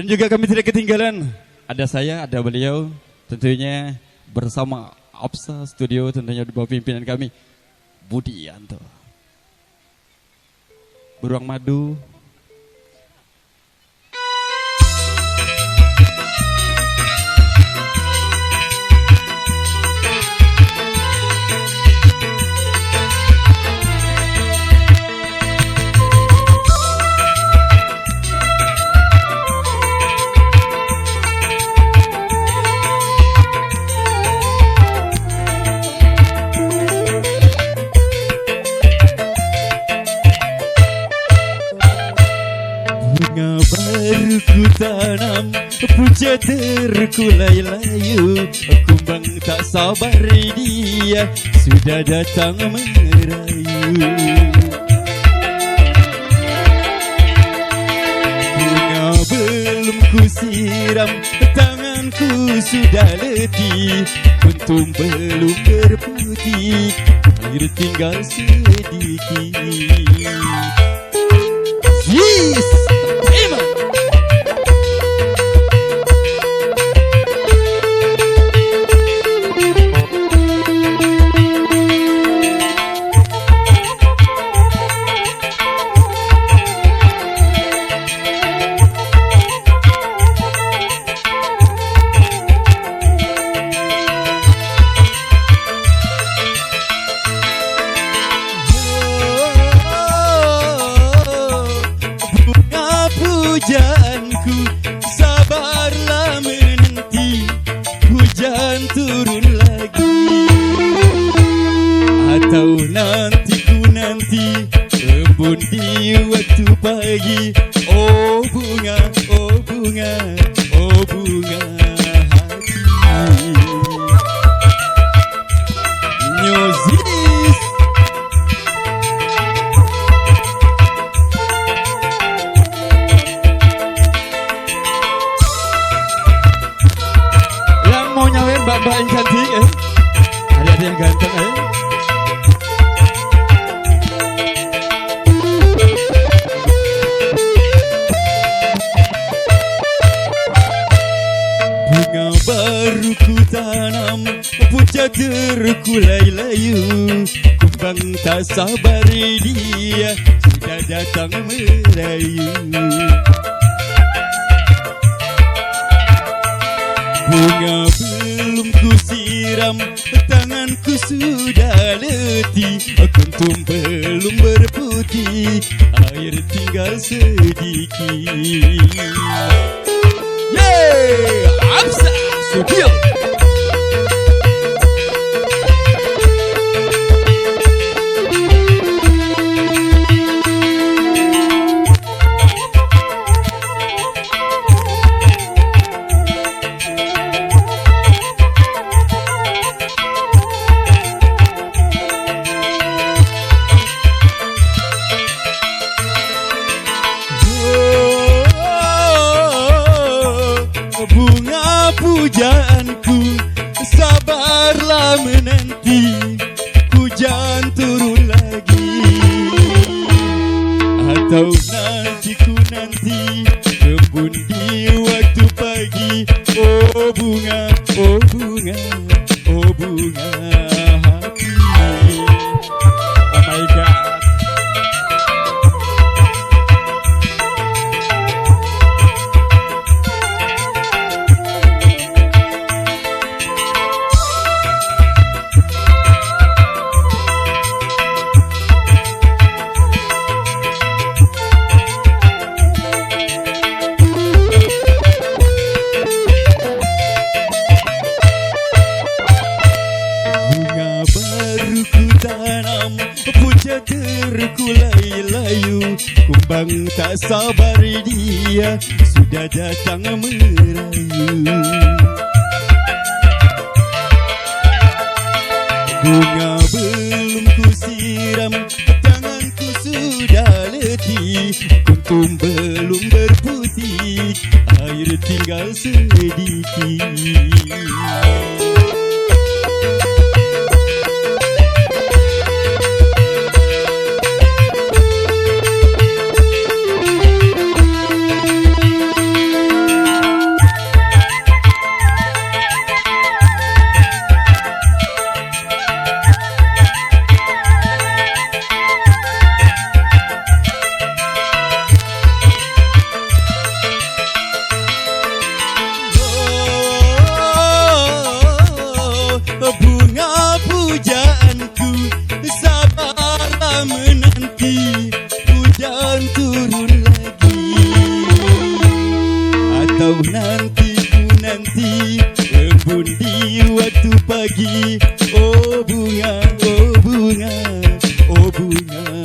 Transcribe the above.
Dan juga kami tidak ketinggalan, ada saya, ada beliau, tentunya bersama Apsa Studio, tentunya di bawah pimpinan kami, Budi Yanto. Beruang Madu. Baru ku tanam, puja terkulai layu, kumbang tak sabar dia sudah datang merayu. Bunga belum ku siram, tanganku sudah letih, kuntum belum berputih, air tinggal sedikit. Yes! Pujaanku, sabarlah menanti hujan turun lagi, atau nanti ku nanti embun di waktu pagi. Oh bunga, oh bunga, oh bunga hati. Nyozis mbak-mbak yang cantik, adik-adik yang ganteng, Bunga baru ku tanam, puja terkulai layu, kumbang tak sabar dia sudah datang merayu. Bunga belum ku siram, tanganku sudah letih, kuntum belum berputih, air tinggal sedikit. Yeay, Apsa Studio. Bunga pujaanku, sabarlah menanti hujan turun lagi, atau nanti ku nanti embun di waktu pagi. Oh bunga, oh bunga, oh bunga hati. Oh my God. Puja terkulai layu, kumbang tak sabar dia sudah datang merayu. Bunga belum ku siram, tanganku sudah letih, kuntum belum berputih, air tinggal sedikit. di waktu pagi. Oh bunga, oh bunga, oh bunga.